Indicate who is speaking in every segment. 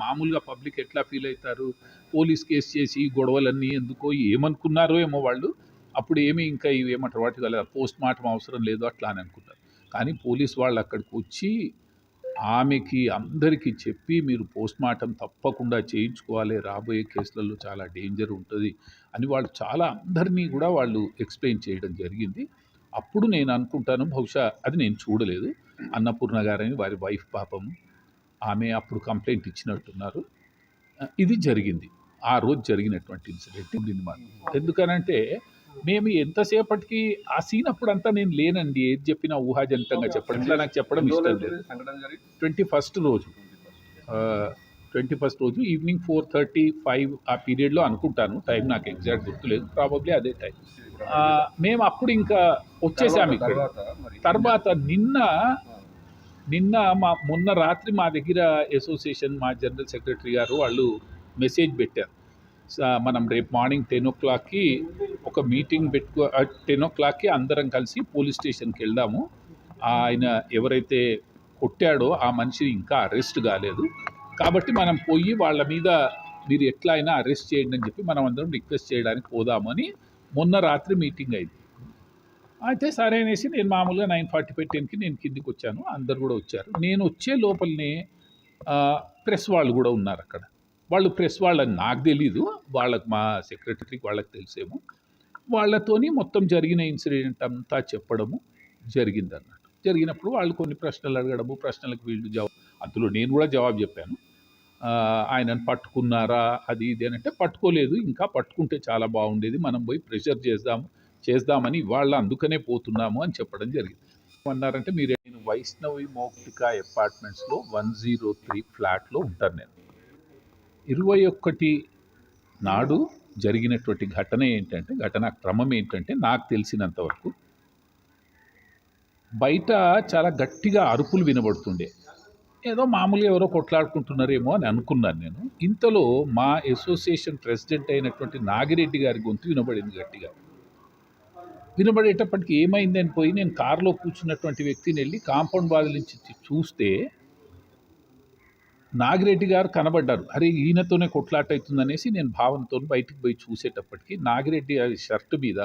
Speaker 1: మామూలుగా పబ్లిక్ ఎట్లా ఫీల్ అవుతారు, పోలీస్ కేసు చేసి గొడవలన్నీ ఎందుకో ఏమనుకున్నారో ఏమో వాళ్ళు. అప్పుడు ఏమి ఇంకా ఇవి ఏమంటారు వాటి వల్ల పోస్ట్ మార్టం అవసరం లేదు అట్లా అని అనుకుంటారు. కానీ పోలీస్ వాళ్ళు అక్కడికి వచ్చి ఆమెకి అందరికీ చెప్పి మీరు పోస్ట్ మార్టం తప్పకుండా చేయించుకోవాలి, రాబోయే కేసులలో చాలా డేంజర్ ఉంటుంది అని వాళ్ళు చాలా అందరినీ కూడా వాళ్ళు ఎక్స్ప్లెయిన్ చేయడం జరిగింది. అప్పుడు నేను అనుకుంటాను, బహుశా అది నేను చూడలేదు, అన్నపూర్ణ గారని వారి వైఫ్ పాపము ఆమె అప్పుడు కంప్లైంట్ ఇచ్చినట్టున్నారు. ఇది జరిగింది, ఆ రోజు జరిగినటువంటి ఇన్సిడెంట్ ఉండింది మాకు. ఎందుకనంటే మేము ఎంతసేపటికి ఆ సీన్ అప్పుడంతా నేను లేనండి, ఏది చెప్పినా ఊహాజనితంగా చెప్పడం ఇట్లా నాకు చెప్పడం ఇష్టం లేదు. 21st రోజు 21st రోజు ఈవినింగ్ 4:35 ఆ పీరియడ్లో అనుకుంటాను, టైం నాకు ఎగ్జాక్ట్ గుర్తులేదు, ప్రాబబ్లీ అదే టైం. మేము అప్పుడు ఇంకా వచ్చేసాము ఇక్కడ. తర్వాత నిన్న మొన్న రాత్రి మా దగ్గర అసోసియేషన్ మా జనరల్ సెక్రటరీ గారు వాళ్ళు మెసేజ్ పెట్టారు, మనం రేపు మార్నింగ్ 10 o'clockకి ఒక మీటింగ్ 10 o'clockకి అందరం కలిసి పోలీస్ స్టేషన్కి వెళ్దాము, ఆయన ఎవరైతే కొట్టాడో ఆ మనిషి ఇంకా అరెస్ట్ కాలేదు కాబట్టి మనం పోయి వాళ్ళ మీద మీరు ఎట్లా అయినా అరెస్ట్ చేయండి అని చెప్పి మనం అందరం రిక్వెస్ట్ చేయడానికి పోదామని మొన్న రాత్రి మీటింగ్ అయింది. అయితే సరే అనేసి నేను మామూలుగా 9:45, 10కి నేను కిందికి వచ్చాను, అందరు కూడా వచ్చారు. నేను వచ్చే లోపలనే ప్రెస్ వాళ్ళు కూడా ఉన్నారు అక్కడ. వాళ్ళు ప్రెస్ వాళ్ళని నాకు తెలీదు, వాళ్ళకి మా సెక్రటరీకి వాళ్ళకి తెలిసేమో, వాళ్ళతోని మొత్తం జరిగిన ఇన్సిడెంట్ అంతా చెప్పడము జరిగిందన్నట్టు. జరిగినప్పుడు వాళ్ళు కొన్ని ప్రశ్నలు అడగడము, ప్రశ్నలకు వీళ్ళు అందులో నేను కూడా జవాబు చెప్పాను. ఆయనను పట్టుకున్నారా అది ఇది అని అంటే పట్టుకోలేదు, ఇంకా పట్టుకుంటే చాలా బాగుండేది, మనం పోయి ప్రెషర్ చేద్దామని వాళ్ళు అందుకనే పోతున్నాము అని చెప్పడం జరిగింది. అన్నారంటే మీరు, నేను వైష్ణవి మౌక్తిక అపార్ట్మెంట్స్లో 103 ఫ్లాట్లో ఉంటాను. నేను 21 నాడు జరిగినటువంటి ఘటన క్రమం ఏంటంటే నాకు తెలిసినంత వరకు బయట చాలా గట్టిగా అరుపులు వినబడుతుండే, ఏదో మామూలుగా ఎవరో కొట్లాడుకుంటున్నారేమో అని అనుకున్నాను నేను. ఇంతలో మా అసోసియేషన్ ప్రెసిడెంట్ అయినటువంటి నాగిరెడ్డి గారి గొంతు వినబడింది గట్టిగా. వినబడేటప్పటికి ఏమైంది అని పోయి నేను కారులో కూర్చున్నటువంటి వ్యక్తిని వెళ్ళి కాంపౌండ్ వాల్ నుంచి చూస్తే నాగిరెడ్డి గారు కనబడ్డారు. అరే ఈయనతోనే కొట్లాట అవుతుందనేసి నేను భావనతో బయటికి పోయి చూసేటప్పటికి నాగిరెడ్డి గారి షర్ట్ మీద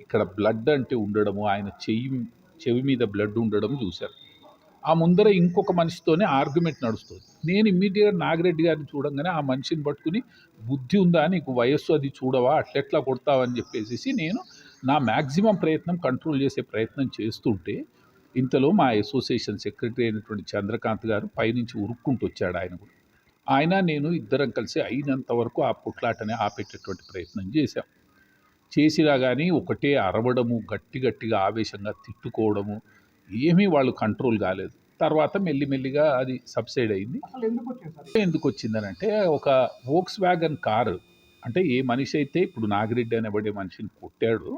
Speaker 1: ఇక్కడ బ్లడ్ అంటే ఉండడము, ఆయన చెవి మీద బ్లడ్ ఉండడం చూశారు. ఆ ముందర ఇంకొక మనిషితోనే ఆర్గ్యుమెంట్ నడుస్తుంది. నేను ఇమ్మీడియట్గా నాగిరెడ్డి గారిని చూడంగానే ఆ మనిషిని పట్టుకుని, బుద్ధి ఉందా నీకు, వయస్సు అది చూడవా, అట్లెట్లా కొడతావని చెప్పేసి నేను నా మ్యాక్సిమం ప్రయత్నం కంట్రోల్ చేసే ప్రయత్నం చేస్తుంటే ఇంతలో మా అసోసియేషన్ సెక్రటరీ అయినటువంటి చంద్రకాంత్ గారు పైనుంచి ఉరుక్కుంటూ వచ్చాడు. ఆయన నేను ఇద్దరం కలిసి అయినంత వరకు ఆ పుట్లాటనే ఆపేటటువంటి ప్రయత్నం చేసినా కానీ ఒకటే అరవడము, గట్టిగా ఆవేశంగా తిట్టుకోవడము, ఏమీ వాళ్ళు కంట్రోల్ కాలేదు. తర్వాత మెల్లిమెల్లిగా అది సబ్సైడ్ అయింది. ఎందుకు వచ్చిందనంటే ఒక వోక్స్ వ్యాగన్ కారు, అంటే ఏ మనిషి అయితే ఇప్పుడు నాగిరెడ్డి అనబడే మనిషిని కొట్టాడు,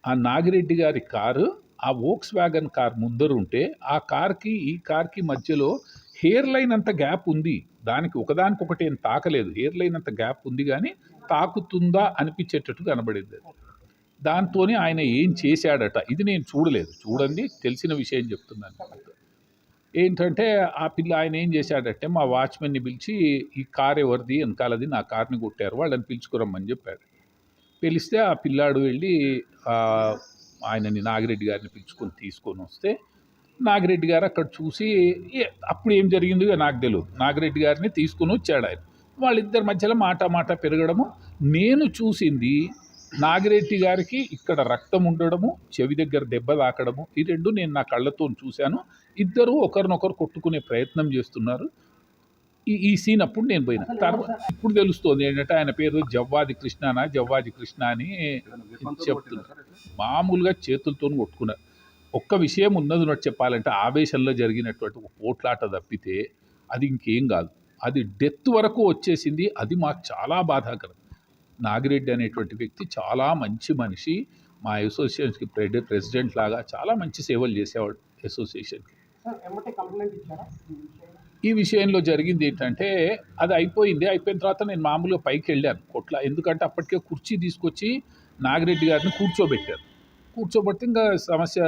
Speaker 1: ఆ నాగిరెడ్డి గారి కారు ఆ వోక్స్ వ్యాగన్ కార్ ముందర ఉంటే ఆ కార్కి ఈ కార్కి మధ్యలో హెయిర్ లైన్ అంత గ్యాప్ ఉంది, దానికి ఒకదానికొకటి ఏం తాకలేదు, హెయిర్ లైన్ అంత గ్యాప్ ఉంది కానీ తాకుతుందా అనిపించేటట్టు కనబడింది. దాంతోనే ఆయన ఏం చేశాడట, ఇది నేను చూడండి తెలిసిన విషయం చెప్తున్నాను. ఏంటంటే ఆయన ఏం చేశాడంటే మా వాచ్మెన్ని పిలిచి ఈ కార్ ఎవరిది, వెనకాలది, నా కార్ని కొట్టారు, వాళ్ళని పిలుచుకురమ్మని చెప్పాడు. పిలిస్తే ఆ పిల్లాడు వెళ్ళి ఆయనని నాగిరెడ్డి గారిని తీసుకొని వస్తే నాగిరెడ్డి గారు అక్కడ చూసి, అప్పుడు ఏం జరిగిందో నాకు తెలియదు, నాగిరెడ్డి గారిని తీసుకొని వచ్చాడు ఆయన. వాళ్ళిద్దరి మధ్యలో మాట పెరగడము, నేను చూసింది నాగిరెడ్డి గారికి ఇక్కడ రక్తం ఉండడము, చెవి దగ్గర దెబ్బ తాకడము, ఈ రెండు నేను నా కళ్ళతో చూశాను. ఇద్దరు ఒకరినొకరు కొట్టుకునే ప్రయత్నం చేస్తున్నారు. ఈ సీన్ అప్పుడు నేను పోయినా. తర్వాత ఇప్పుడు తెలుస్తుంది ఏంటంటే ఆయన పేరు జవ్వాది కృష్ణ అని చెప్తున్నారు. మామూలుగా చేతులతో కొట్టుకున్నారు. ఒక్క విషయం ఉన్నది చెప్పాలంటే ఆవేశంలో జరిగినటువంటి ఒక పోట్లాట తప్పితే అది ఇంకేం కాదు, అది డెత్ వరకు వచ్చేసింది. అది మాకు చాలా బాధాకరం. నాగిరెడ్డి అనేటువంటి వ్యక్తి చాలా మంచి మనిషి, మా అసోసియేషన్కి ప్రెసిడెంట్ లాగా చాలా మంచి సేవలు చేసేవాడు అసోసియేషన్కి. ఈ విషయంలో జరిగింది ఏంటంటే అది అయిపోయిన తర్వాత నేను మామూలుగా పైకి వెళ్ళాను ఎందుకంటే అప్పటికే కుర్చీ తీసుకొచ్చి నాగిరెడ్డి గారిని కూర్చోబెట్టారు. కూర్చోబెడితే ఇంకా సమస్య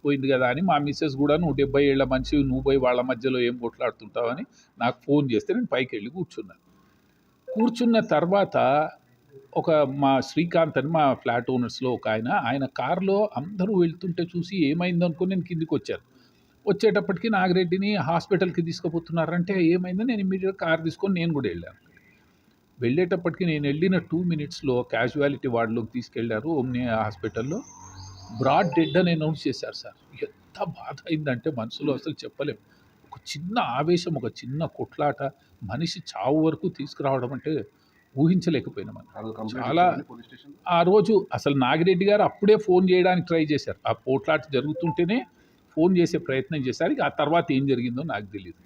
Speaker 1: పోయింది కదా అని మా మిసెస్ కూడా నువ్వు 70 ఏళ్ల మనిషివి నువ్వు పోయి వాళ్ళ మధ్యలో ఏం కొట్లాడుతుంటావని నాకు ఫోన్ చేస్తే నేను పైకెళ్ళి కూర్చున్నాను. కూర్చున్న తర్వాత మా శ్రీకాంత్ అని మా ఫ్లాట్ ఓనర్స్‌లో ఒక ఆయన కారులో అందరూ వెళ్తుంటే చూసి ఏమైందనుకోని నేను కిందకొచ్చాను. వచ్చేటప్పటికి నాగిరెడ్డిని హాస్పిటల్‌కి తీసుకుపోతున్నారంటే ఏమైందని నేను ఇమ్మీడియేట్‌గా కారు తీసుకొని నేను కూడా వెళ్ళాను. వెళ్ళేటప్పటికి నేను వెళ్ళిన 2 మినిట్స్‌లో క్యాజువాలిటీ వార్డ్‌లోకి తీసుకెళ్లారు ఓమ్ని హాస్పిటల్‌లో. బ్రాడ్ డెడ్ అని అనౌన్స్ చేశారు సార్. ఎంత బాధ అయిందంటే మనసులో అసలు చెప్పలేం. ఒక చిన్న ఆవేశం, ఒక చిన్న కొట్లాట, మనిషి చావు వరకు తీసుకురావడం అంటే ఊహించలేకపోయినాం. చాలా ఆ రోజు అసలు నాగిరెడ్డి గారు అప్పుడే ఫోన్ చేయడానికి ట్రై చేశారు. ఆ పోట్లాట జరుగుతుంటేనే ఫోన్ చేసే ప్రయత్నం చేశారు. ఇక ఆ తర్వాత ఏం జరిగిందో నాకు తెలీదు.